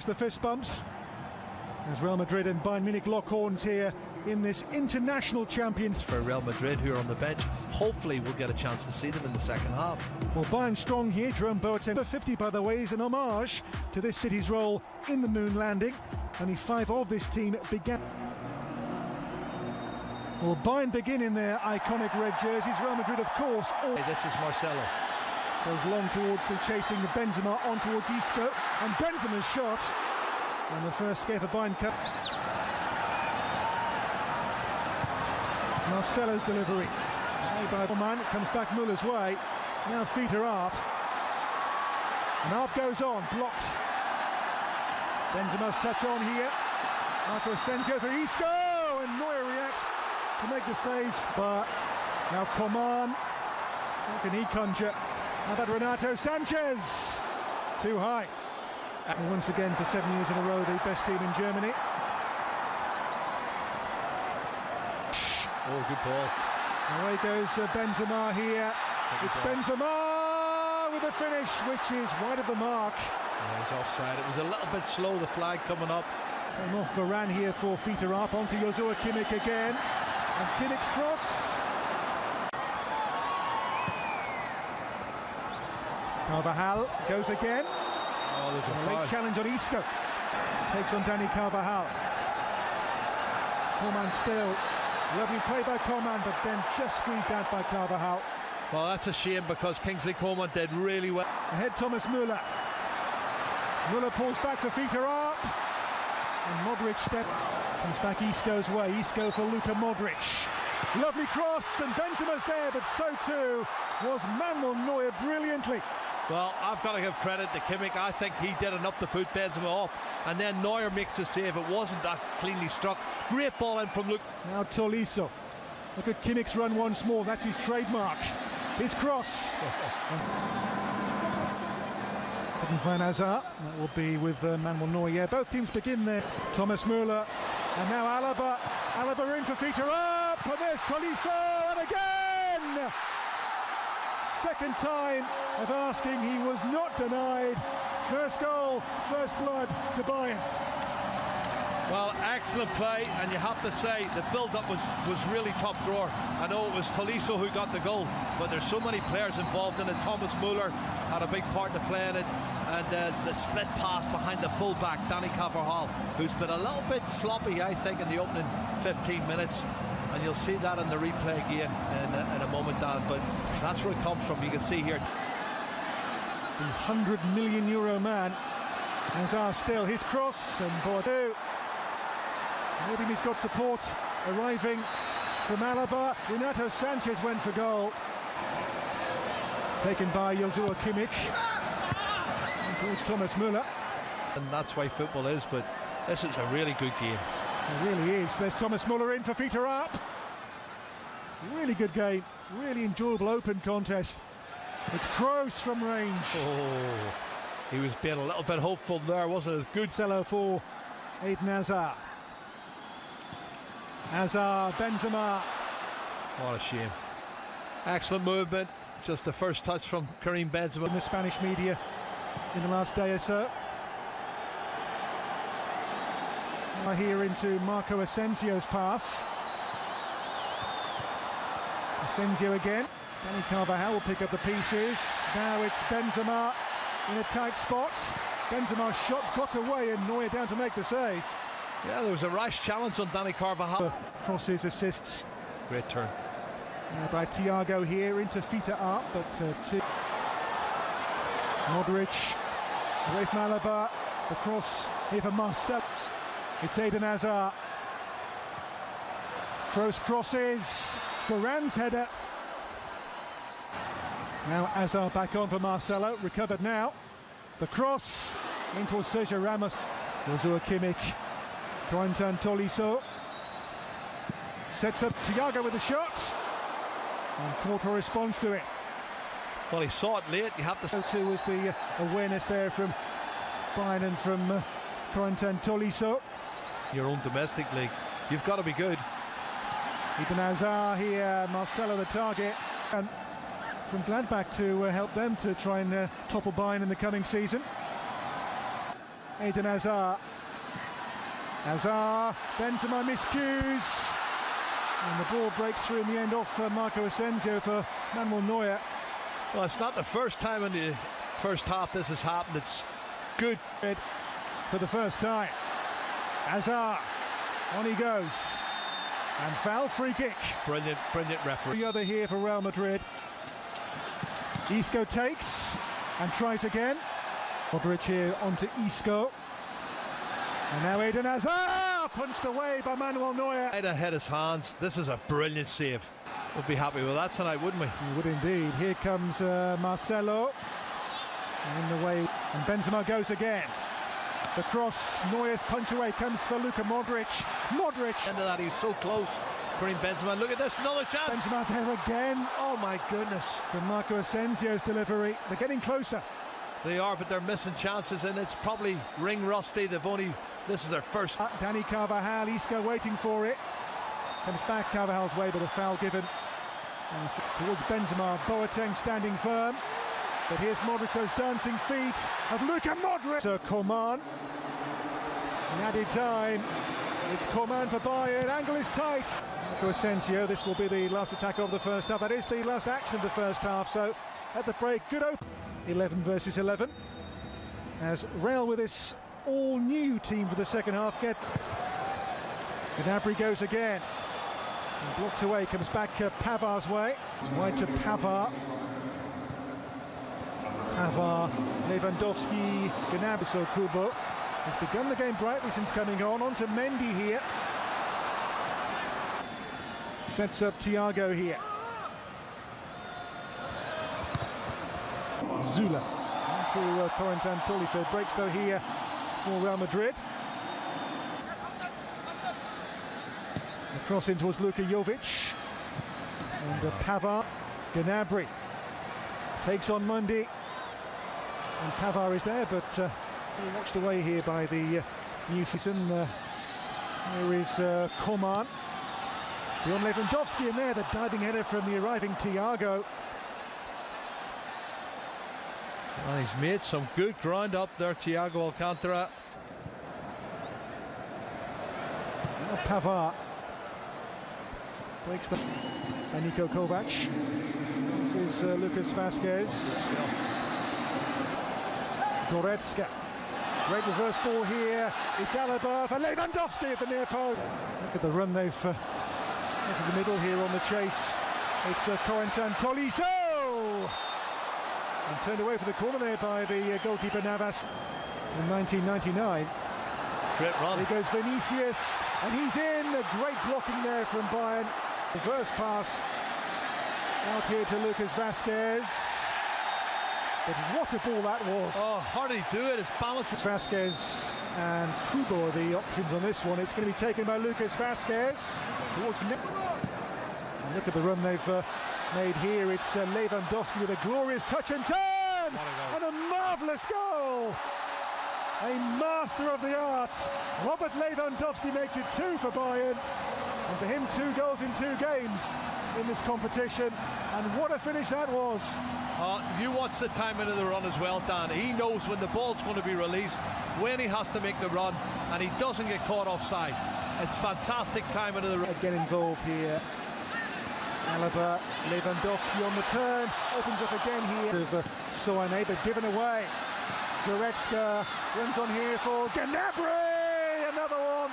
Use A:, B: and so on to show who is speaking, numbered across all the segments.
A: the fist bumps as Real Madrid and Bayern Munich lock horns here in this international champions.
B: For Real Madrid, who are on the bench, hopefully we'll get a chance to see them in the second half.
A: Well, Bayern strong here. Jerome Boateng, 50 by the way, is an homage to this city's role in the moon landing. Only 5 of this team began. Well, Bayern begin in their iconic red jerseys. Real Madrid, of course.
B: This is Marcelo.
A: Goes long towards the chasing the Benzema on towards Isco, and Benzema's shot. And the first scare for Bayern Cup. Marcelo's delivery. By man, it comes back Muller's way. Now feet are up. And up goes on, blocked. Benzema's touch on here. Marco Asensio for Isco, and Neuer reacts to make the save. But now Coman. How can he conjure? How about Renato Sanchez? Too high. And once again, for 7 years in a row, the best team in Germany.
B: Oh, good ball.
A: Away goes Benzema here. It's Benzema with a finish, which is wide of the mark.
B: Yeah, he's offside. It was a little bit slow, the flag coming up.
A: Came off Varane here for feet are up. Onto Joshua Kimmich again. And Kimmich's cross. Carvajal goes again.
B: Oh, there's a
A: late challenge on Isco. Takes on Dani Carvajal. Coman still. Lovely play by Coman, but then just squeezed out by Carvajal.
B: Well, that's a shame because Kingsley Coman did really well.
A: Ahead Thomas Müller. Müller pulls back for feet are up. And Modric comes back Isco's way. Isco for Luka Modric. Lovely cross, and Benzema's there, but so too was Manuel Neuer brilliantly.
B: Well, I've got to give credit to Kimmich. I think he did enough to put Benzema off, and then Neuer makes the save. It wasn't that cleanly struck. Great ball in from Luke.
A: Now Tolisso. Look at Kimmich's run once more. That's his trademark. His cross. Couldn't find Hazard. That will be with Manuel Neuer. Yeah, both teams begin there. Thomas Müller, and now Alaba. Alaba in for feet are up, and there's Tolisso, and again! Second time of asking, he was not denied. First goal, first blood to Bayern.
B: Well, excellent play, and you have to say the build-up was really top drawer. I know it was Tolisso who got the goal, but there's so many players involved in it. Thomas Müller had a big part to play in it, and the split pass behind the fullback, Dani Carvajal, who's been a little bit sloppy, I think, in the opening 15 minutes. And you'll see that in the replay again in a moment, Dan, but that's where it comes from. You can see here.
A: The €100 million man. Hazard still, his cross, and Bordeaux. Maybe he's got support arriving from Alaba. Renato Sanchez went for goal. Taken by Joshua Kimmich. And towards Thomas Müller.
B: And that's why football is, but this is a really good game.
A: It really is. There's Thomas Müller in for feet are up. Really good game. Really enjoyable open contest. It's Kroos from range.
B: Oh, he was being a little bit hopeful there, wasn't it? Good
A: Cello for Eden Hazard. Hazard, Benzema.
B: What a shame. Excellent movement. Just the first touch from Karim Benzema.
A: In the Spanish media in the last day or so. Here into Marco Asensio's path. Asensio again. Dani Carvajal will pick up the pieces. Now it's Benzema in a tight spot. Benzema's shot got away and Neuer down to make the save.
B: Yeah, there was a rash challenge on Dani Carvajal.
A: Crosses, assists.
B: Great turn.
A: By Thiago here into feet are up, but to Modric. Away from Alaba. The cross here for Marcel. It's Eden Hazard. Kroos crosses. Varane's header. Now Hazard back on for Marcelo. Recovered now. The cross into Sergio Ramos. Joshua Kimmich. Corentin Tolisso. Sets up Thiago with the shot. And Porto responds to it.
B: Well, he saw it late. You have to.
A: So too was the awareness there from Bayern and from Corentin Tolisso.
B: Your own domestic league, you've got to be good.
A: Eden Hazard here, Marcelo the target, and from Gladbach to help them to try and topple Bayern in the coming season. Eden Hazard. Hazard, Benzema miscues. And the ball breaks through in the end off Marco Asensio for Manuel Neuer.
B: Well, it's not the first time in the first half this has happened. It's good.
A: For the first time. Hazard, on he goes. And foul, free kick.
B: Brilliant referee.
A: The other here for Real Madrid. Isco takes and tries again. Modric here onto Isco. And now Eden Hazard, punched away by Manuel Neuer.
B: Right ahead his hands. This is a brilliant save. We'll be happy with that tonight, wouldn't we?
A: We would indeed. Here comes Marcelo. And in the way, and Benzema goes again. The cross, Neuer's punch away comes for Luka Modric. Modric.
B: End of that, he's so close. Bring Benzema. Look at this, another chance.
A: Benzema there again.
B: Oh my goodness.
A: From Marco Asensio's delivery. They're getting closer.
B: They are, but they're missing chances, and it's probably ring rusty. This is their first.
A: Dani Carvajal, Isco waiting for it. Comes back Carvajal's way, but a foul given. And towards Benzema, Boateng standing firm. But here's Modric, those dancing feet of Luka Modric. So Coman. In added time, it's Coman for Bayern. Angle is tight. Marco Asensio, this will be the last attack of the first half. That is the last action of the first half. So at the break, good open. 11 versus 11. As Real with this all-new team for the second half get. Gnabry goes again. And blocked away, comes back Pavar's way. It's wide to Pavard. Pavard, Lewandowski, Gnabry, so Kubo has begun the game brightly since coming on to Mendy here. Sets up Thiago here. Zula into Corentin Tolisso, breaks though here for Real Madrid. The cross in towards Luka Jovic. And Pavard, Gnabry takes on Mundy. And Pavard is there, but watched away here by the new season. Here is Coman. Beyond Lewandowski in there, the diving header from the arriving Thiago.
B: Well, he's made some good ground up there, Thiago Alcantara.
A: Now Pavard breaks the. And Niko Kovac. This is Lucas Vázquez. Goretzka. Great reverse ball here. It's Alaba for Lewandowski at the near post. Look at the run they've into the middle here on the chase. It's Corentin Tolisso. And turned away for the corner there by the goalkeeper Navas in 1999.
B: Great run.
A: Here goes Vinicius, and he's in. A great blocking there from Bayern. Reverse pass out here to Lucas Vázquez. But what a ball that was.
B: Oh, how did he do it? His balance is...
A: Vázquez and Kubo are the options on this one. It's going to be taken by Lucas Vázquez. Towards look at the run they've made here. It's Lewandowski with a glorious touch and turn! And a marvellous goal! A master of the art. Robert Lewandowski makes it 2 for Bayern. And for him, 2 goals in 2 games in this competition. And what a finish that was.
B: You watch the timing of the run as well, Dan. He knows when the ball's going to be released, when he has to make the run, and he doesn't get caught offside. It's fantastic timing of the run.
A: Get involved here. Alaba, Lewandowski on the turn, opens up again here. Soane, but given away. Goretzka runs on here for Gnabry, another one.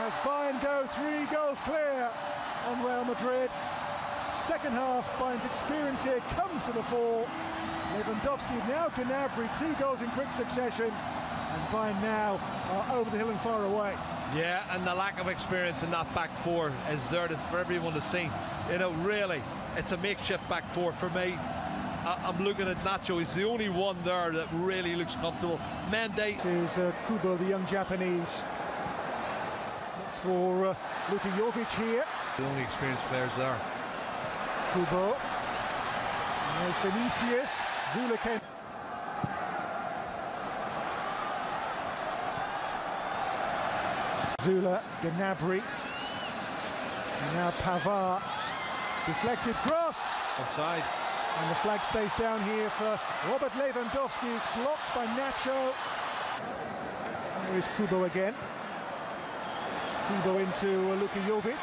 A: As Bayern go 3 goals clear on Real Madrid. Second half, Bayern's experience here comes to the fore. Lewandowski, now Gnabry, 2 goals in quick succession. And Bayern now are over the hill and far away.
B: Yeah, and the lack of experience in that back four is there for everyone to see. You know, really, it's a makeshift back four for me. I'm looking at Nacho. He's the only one there that really looks comfortable. Mendy.
A: This is Kubo, the young Japanese. That's for Luka Jovic here.
B: The only experienced players there.
A: Kubo. And there's Vinicius. Zula came. Zula, Gnabry. And now Pavard. Deflected cross.
B: Offside.
A: And the flag stays down here for Robert Lewandowski. It's blocked by Nacho. There is Kubo again. Kubo into Luka Jovic.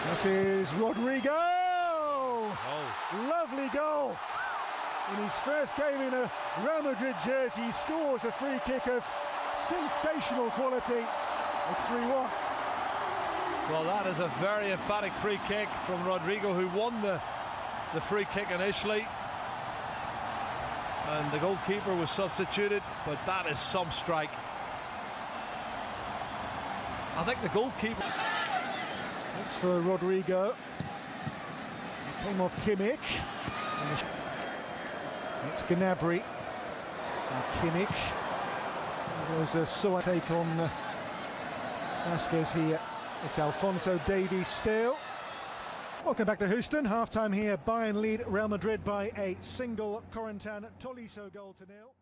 A: This is Rodrigo! Oh. Lovely goal! In his first game in a Real Madrid jersey, he scores a free kick of sensational quality. It's 3-1.
B: Well, that is a very emphatic free kick from Rodrigo, who won the free kick initially. And the goalkeeper was substituted, but that is some strike. I think the goalkeeper...
A: Thanks for Rodrigo. It came off Kimmich. It's Gnabry. And Kimmich. There was a take on Vasquez here. It's Alphonso Davies still. Welcome back to Houston. Half-time here. Bayern lead Real Madrid by a single. Corentin Tolisso goal to nil.